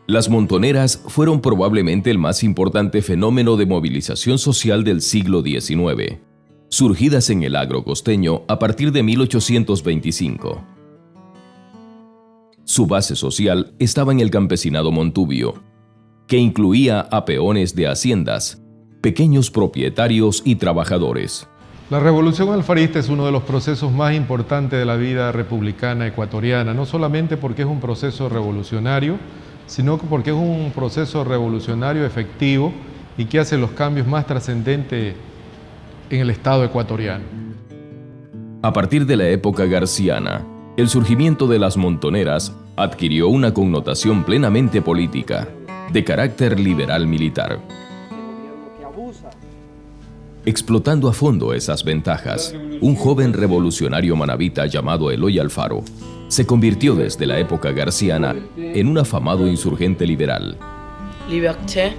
Las montoneras fueron probablemente el más importante fenómeno de movilización social del siglo XIX, surgidas en el agro costeño a partir de 1825. Su base social estaba en el campesinado montubio, que incluía a peones de haciendas, pequeños propietarios y trabajadores. La revolución alfarista es uno de los procesos más importantes de la vida republicana ecuatoriana, no solamente porque es un proceso revolucionario, sino porque es un proceso revolucionario efectivo y que hace los cambios más trascendentes en el Estado ecuatoriano. A partir de la época garciana, el surgimiento de las montoneras adquirió una connotación plenamente política, de carácter liberal militar. Explotando a fondo esas ventajas, un joven revolucionario manabita llamado Eloy Alfaro se convirtió desde la época garciana en un afamado insurgente liberal. Liberté.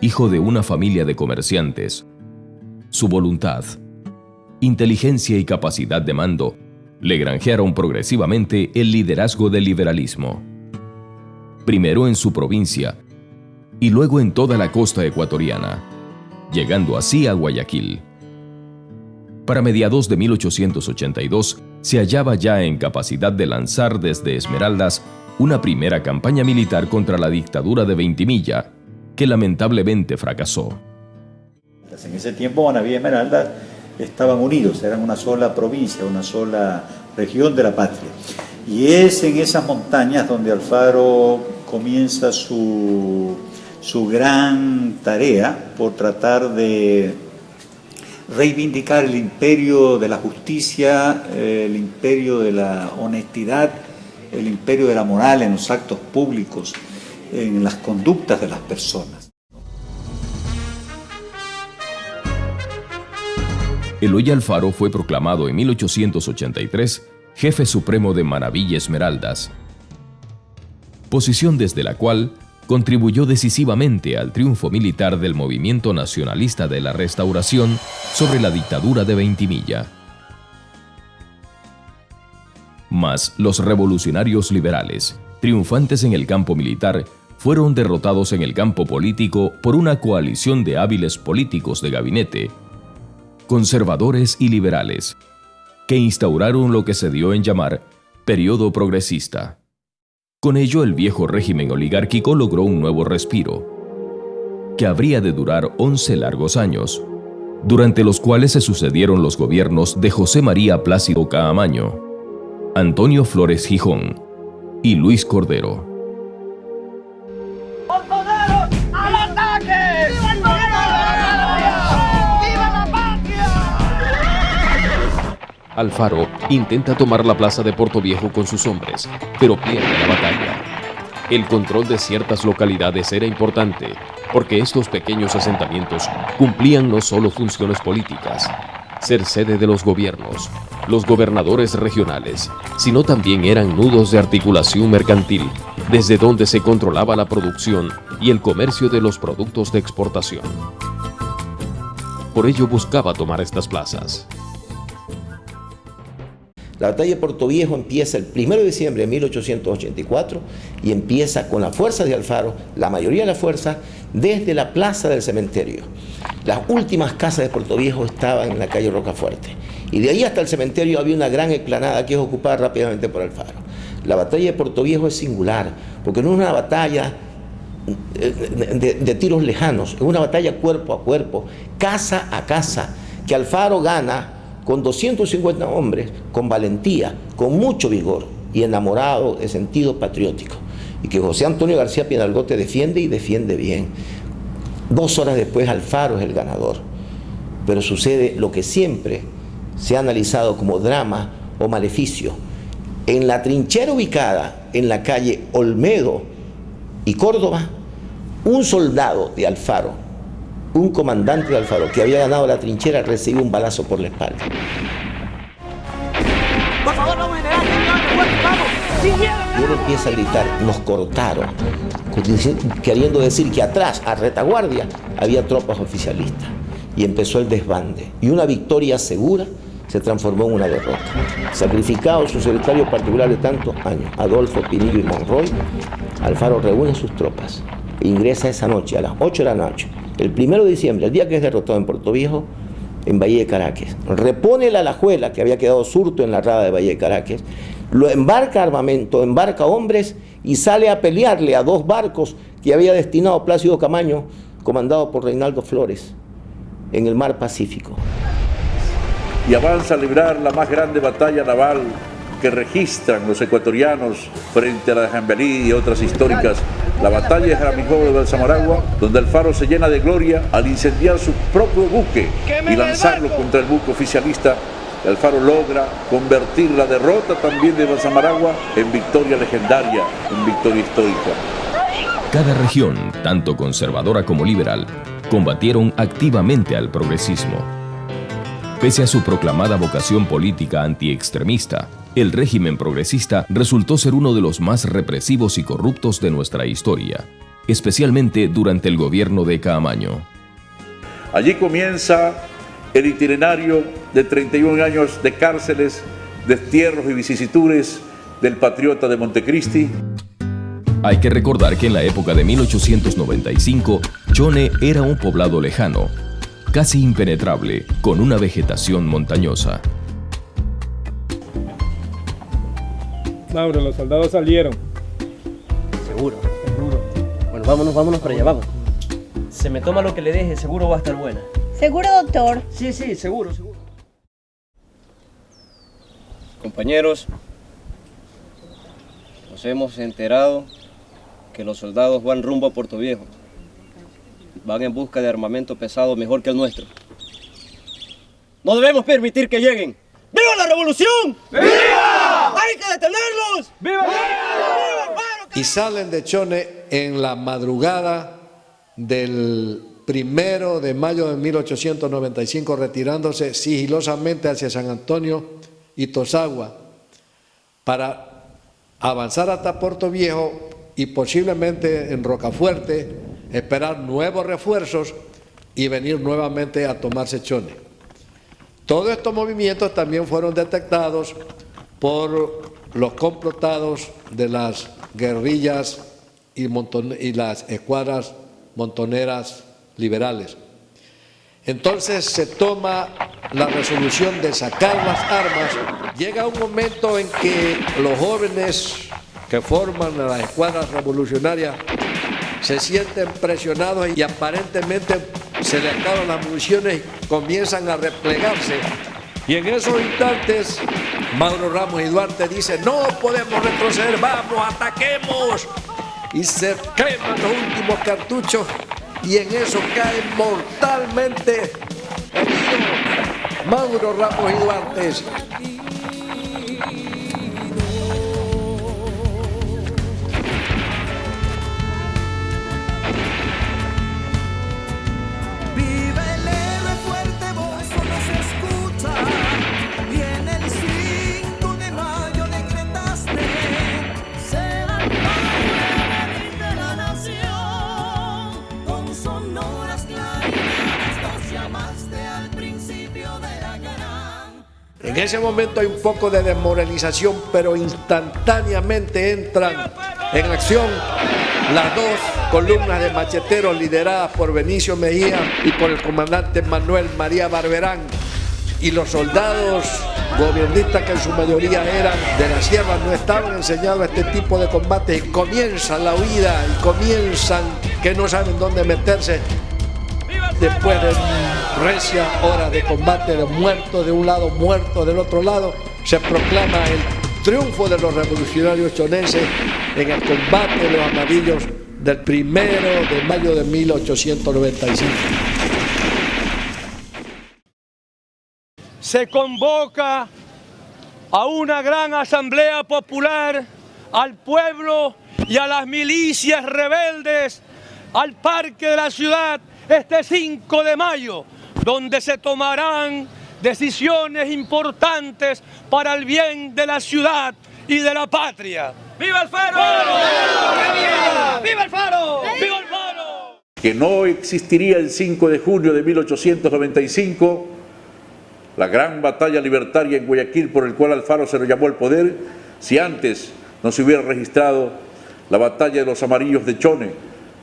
Hijo de una familia de comerciantes, su voluntad, inteligencia y capacidad de mando le granjearon progresivamente el liderazgo del liberalismo. Primero en su provincia y luego en toda la costa ecuatoriana, llegando así a Guayaquil. Para mediados de 1882 se hallaba ya en capacidad de lanzar desde Esmeraldas una primera campaña militar contra la dictadura de Ventimilla, que lamentablemente fracasó. En ese tiempo Manaví y Esmeraldas estaban unidos, eran una sola provincia, una sola región de la patria. Y es en esas montañas donde Alfaro comienza su gran tarea por tratar de reivindicar el imperio de la justicia, el imperio de la honestidad, el imperio de la moral en los actos públicos, en las conductas de las personas. Eloy Alfaro fue proclamado en 1883 jefe supremo de Manaví y Esmeraldas, posición desde la cual contribuyó decisivamente al triunfo militar del movimiento nacionalista de la Restauración sobre la dictadura de Ventimilla. Mas los revolucionarios liberales, triunfantes en el campo militar, fueron derrotados en el campo político por una coalición de hábiles políticos de gabinete, conservadores y liberales, que instauraron lo que se dio en llamar periodo progresista. Con ello, el viejo régimen oligárquico logró un nuevo respiro, que habría de durar 11 largos años, durante los cuales se sucedieron los gobiernos de José María Plácido Caamaño, Antonio Flores Gijón y Luis Cordero. ¡Montoneros, al ataque! ¡Viva el ¡Viva la patria! Alfaro intenta tomar la plaza de Portoviejo con sus hombres, pero pierde la batalla. El control de ciertas localidades era importante, porque estos pequeños asentamientos cumplían no solo funciones políticas, ser sede de los gobiernos, los gobernadores regionales, sino también eran nudos de articulación mercantil, desde donde se controlaba la producción y el comercio de los productos de exportación. Por ello buscaba tomar estas plazas. La batalla de Portoviejo empieza el 1 de diciembre de 1884 y empieza con las fuerzas de Alfaro, la mayoría de las fuerzas, desde la plaza del cementerio. Las últimas casas de Portoviejo estaban en la calle Rocafuerte y de ahí hasta el cementerio había una gran explanada que es ocupada rápidamente por Alfaro. La batalla de Portoviejo es singular porque no es una batalla de tiros lejanos, es una batalla cuerpo a cuerpo, casa a casa, que Alfaro gana con 250 hombres, con valentía, con mucho vigor y enamorado de sentido patriótico. Y que José Antonio García Pinalgote defiende y defiende bien. 2 horas después Alfaro es el ganador. Pero sucede lo que siempre se ha analizado como drama o maleficio. En la trinchera ubicada en la calle Olmedo y Córdoba, un soldado de Alfaro, un comandante de Alfaro que había ganado la trinchera, recibió un balazo por la espalda. Por favor, vamos a generar, vamos, sin miedo. Y uno empieza a gritar, nos cortaron, queriendo decir que atrás, a retaguardia, había tropas oficialistas. Y empezó el desbande. Y una victoria segura se transformó en una derrota. Sacrificado su secretario particular de tantos años, Adolfo Pinillo y Monroy, Alfaro reúne sus tropas e ingresa esa noche a las 8 de la noche, el 1 de diciembre, el día que es derrotado en Puerto Viejo, en Valle de Caracas. Repone la Alajuela, que había quedado surto en la rada de Valle de Caracas, lo embarca armamento, embarca hombres y sale a pelearle a 2 barcos que había destinado Plácido Camaño, comandado por Reinaldo Flores, en el mar Pacífico. Y avanza a librar la más grande batalla naval que registran los ecuatorianos frente a la de Jambelí y otras históricas, la batalla de Jaramillo de Balsamaragua, donde Alfaro se llena de gloria al incendiar su propio buque y lanzarlo contra el buque oficialista. Alfaro logra convertir la derrota también de Balsamaragua en victoria legendaria, en victoria histórica. Cada región, tanto conservadora como liberal, combatieron activamente al progresismo. Pese a su proclamada vocación política antiextremista, el régimen progresista resultó ser uno de los más represivos y corruptos de nuestra historia, especialmente durante el gobierno de Caamaño. Allí comienza el itinerario de 31 años de cárceles, destierros y vicisitudes del patriota de Montecristi. Hay que recordar que en la época de 1895, Chone era un poblado lejano, casi impenetrable, con una vegetación montañosa. Mauro, los soldados salieron. Seguro. Bueno, vámonos para allá, vamos. Se me toma lo que le deje, seguro va a estar buena. ¿Seguro, doctor? Sí, seguro. Compañeros, nos hemos enterado que los soldados van rumbo a Puerto Viejo. Van en busca de armamento pesado mejor que el nuestro. No debemos permitir que lleguen. ¡Viva la revolución! ¡Viva! ¡Hay que detenerlos! ¡Viva! ¡Viva! Y salen de Chone en la madrugada del 1 de mayo de 1895, retirándose sigilosamente hacia San Antonio y Tosagua para avanzar hasta Puerto Viejo y posiblemente en Rocafuerte esperar nuevos refuerzos y venir nuevamente a tomarse Chone. Todos estos movimientos también fueron detectados por los complotados de las guerrillas y las escuadras montoneras liberales. Entonces se toma la resolución de sacar las armas. Llega un momento en que los jóvenes que forman las escuadras revolucionarias se sienten presionados y aparentemente se les acaban las municiones y comienzan a replegarse. Y en esos instantes, Mauro Ramos y Duarte dicen: no podemos retroceder, vamos, ataquemos. Y se queman los últimos cartuchos y en eso caen mortalmente heridos Mauro Ramos y Duarte. En ese momento hay un poco de desmoralización, pero instantáneamente entran en acción las 2 columnas de macheteros lideradas por Benicio Mejía y por el comandante Manuel María Barberán. Y los soldados gobiernistas, que en su mayoría eran de la sierra, no estaban enseñados a este tipo de combates y comienzan la huida y comienzan que no saben dónde meterse. Después de recia hora de combate, de muertos de un lado, muertos del otro lado, se proclama el triunfo de los revolucionarios chonenses en el combate de los amarillos del 1 de mayo de 1895. Se convoca a una gran asamblea popular, al pueblo y a las milicias rebeldes, al parque de la ciudad, este 5 de mayo, donde se tomarán decisiones importantes para el bien de la ciudad y de la patria. ¡Viva el Faro! ¡Viva! ¡Viva el Faro! ¡Viva el Faro! Que no existiría el 5 de junio de 1895 la gran batalla libertaria en Guayaquil por el cual Alfaro se lo llamó al poder, si antes no se hubiera registrado la batalla de los Amarillos de Chone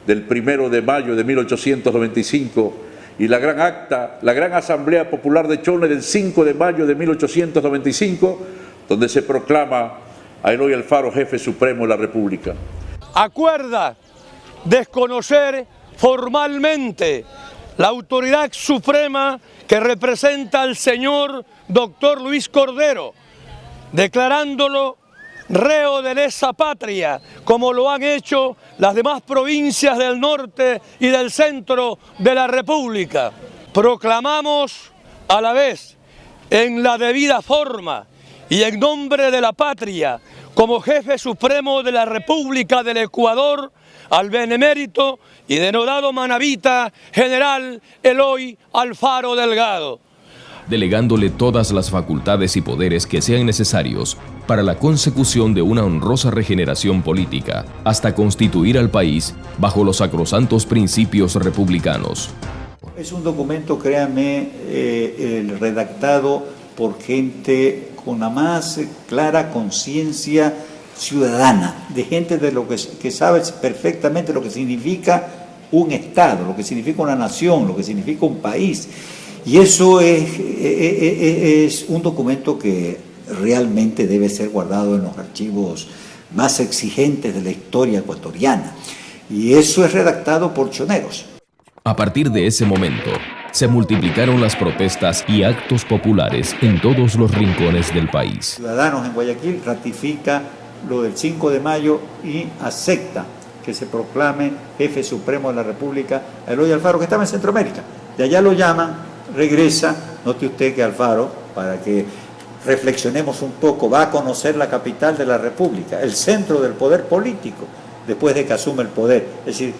del 1 de mayo de 1895 y la gran Asamblea Popular de Chone del 5 de mayo de 1895, donde se proclama a Eloy Alfaro jefe supremo de la República. Acuerda desconocer formalmente la autoridad suprema que representa al señor doctor Luis Cordero, declarándolo reo de lesa patria, como lo han hecho las demás provincias del norte y del centro de la República. Proclamamos a la vez, en la debida forma y en nombre de la patria, como jefe supremo de la República del Ecuador, al benemérito y denodado manabita general Eloy Alfaro Delgado, delegándole todas las facultades y poderes que sean necesarios para la consecución de una honrosa regeneración política, hasta constituir al país bajo los sacrosantos principios republicanos. Es un documento, créanme, redactado por gente con la más clara conciencia ciudadana, de gente que sabe perfectamente lo que significa un Estado, lo que significa una nación, lo que significa un país. Y eso es un documento que realmente debe ser guardado en los archivos más exigentes de la historia ecuatoriana. Y eso es redactado por choneros. A partir de ese momento, se multiplicaron las protestas y actos populares en todos los rincones del país. Ciudadanos en Guayaquil ratifica lo del 5 de mayo y acepta que se proclame jefe supremo de la República a Eloy Alfaro, que estaba en Centroamérica. De allá lo llaman, regresa, note usted que Alfaro, para que reflexionemos un poco, va a conocer la capital de la República, el centro del poder político, después de que asume el poder. Es decir,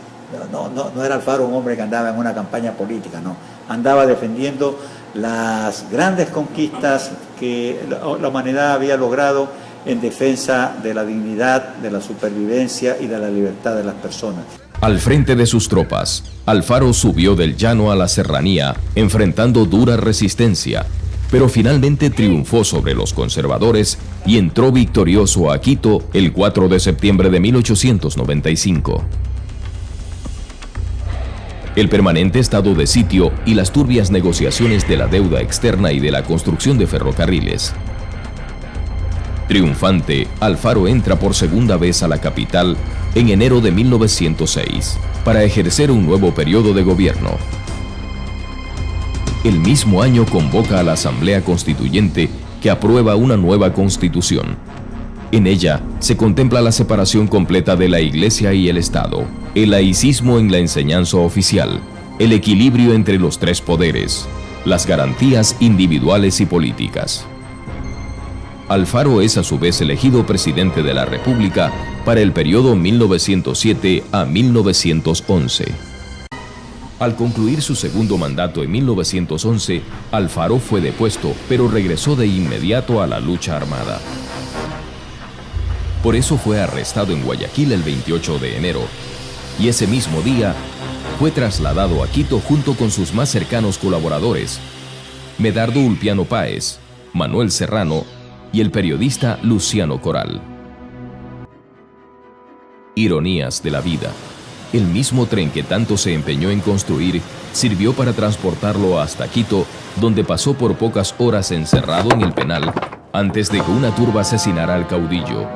no era Alfaro un hombre que andaba en una campaña política, no. Andaba defendiendo las grandes conquistas que la humanidad había logrado en defensa de la dignidad, de la supervivencia y de la libertad de las personas. Al frente de sus tropas, Alfaro subió del llano a la serranía, enfrentando dura resistencia, pero finalmente triunfó sobre los conservadores y entró victorioso a Quito el 4 de septiembre de 1895. El permanente estado de sitio y las turbias negociaciones de la deuda externa y de la construcción de ferrocarriles. Triunfante, Alfaro entra por segunda vez a la capital en enero de 1906 para ejercer un nuevo periodo de gobierno. El mismo año convoca a la Asamblea Constituyente que aprueba una nueva constitución. En ella se contempla la separación completa de la Iglesia y el Estado, el laicismo en la enseñanza oficial, el equilibrio entre los tres poderes, las garantías individuales y políticas. Alfaro es a su vez elegido presidente de la República para el periodo 1907 a 1911. Al concluir su segundo mandato en 1911, Alfaro fue depuesto, pero regresó de inmediato a la lucha armada. Por eso fue arrestado en Guayaquil el 28 de enero, y ese mismo día fue trasladado a Quito junto con sus más cercanos colaboradores, Medardo Ulpiano Páez, Manuel Serrano y el periodista Luciano Coral. Ironías de la vida. El mismo tren que tanto se empeñó en construir sirvió para transportarlo hasta Quito, donde pasó por pocas horas encerrado en el penal antes de que una turba asesinara al caudillo.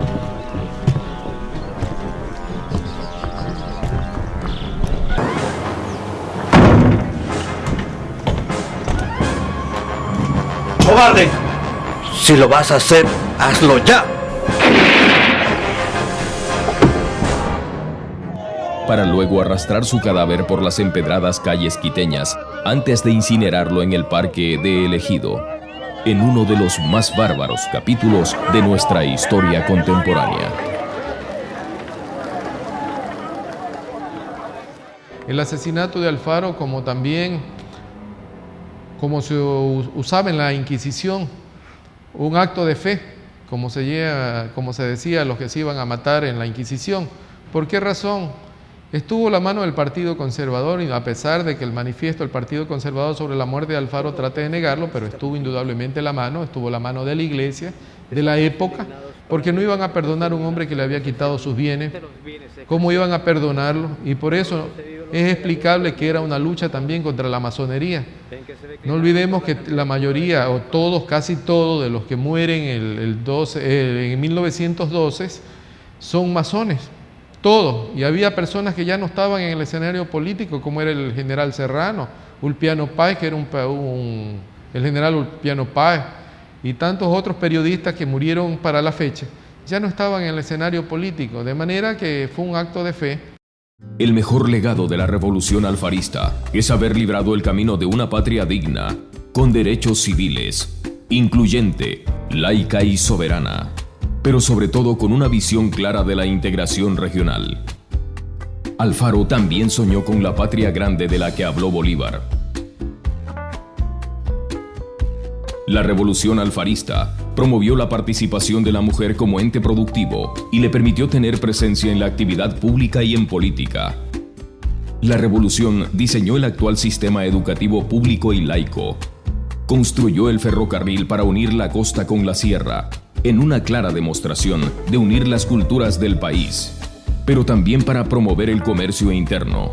¡Cobarde! Si lo vas a hacer, hazlo ya. Para luego arrastrar su cadáver por las empedradas calles quiteñas antes de incinerarlo en el parque de El Ejido, en uno de los más bárbaros capítulos de nuestra historia contemporánea. El asesinato de Alfaro, como también, como se usaba en la Inquisición, un acto de fe, como se decía a los que se iban a matar en la Inquisición. ¿Por qué razón? Estuvo la mano del Partido Conservador, y a pesar de que el manifiesto del Partido Conservador sobre la muerte de Alfaro trate de negarlo, pero estuvo indudablemente la mano, estuvo la mano de la iglesia, de la época, porque no iban a perdonar a un hombre que le había quitado sus bienes. ¿Cómo iban a perdonarlo? Y por eso es explicable que era una lucha también contra la masonería. No olvidemos que la mayoría, o todos, casi todos, de los que mueren en 1912 son masones. Todos. Y había personas que ya no estaban en el escenario político, como era el general Serrano, Ulpiano Páez, que era el general Ulpiano Páez, y tantos otros periodistas que murieron para la fecha, ya no estaban en el escenario político, de manera que fue un acto de fe. El mejor legado de la revolución alfarista es haber librado el camino de una patria digna, con derechos civiles, incluyente, laica y soberana, pero sobre todo con una visión clara de la integración regional. Alfaro también soñó con la patria grande de la que habló Bolívar. La revolución alfarista promovió la participación de la mujer como ente productivo y le permitió tener presencia en la actividad pública y en política. La revolución diseñó el actual sistema educativo público y laico. Construyó el ferrocarril para unir la costa con la sierra, en una clara demostración de unir las culturas del país, pero también para promover el comercio interno.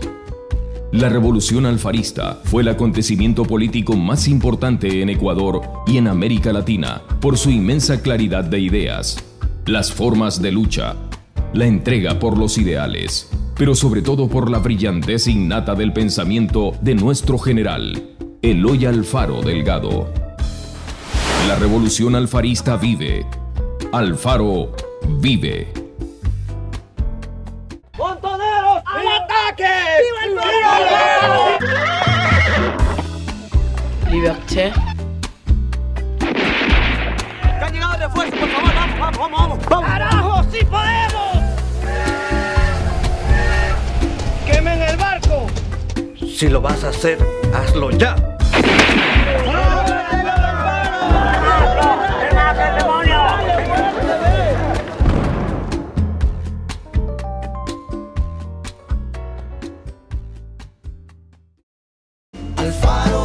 La revolución alfarista fue el acontecimiento político más importante en Ecuador y en América Latina por su inmensa claridad de ideas, las formas de lucha, la entrega por los ideales, pero sobre todo por la brillantez innata del pensamiento de nuestro general, Eloy Alfaro Delgado. La revolución alfarista vive. Alfaro vive. ¡Montoneros! ¡Al ataque! ¡Viva el Liberté. ¡Que han llegado refuerzos, por favor! ¡Vamos! ¡Carajo, sí podemos! ¡Quemen el barco! Si lo vas a hacer, hazlo ya. Alfaro.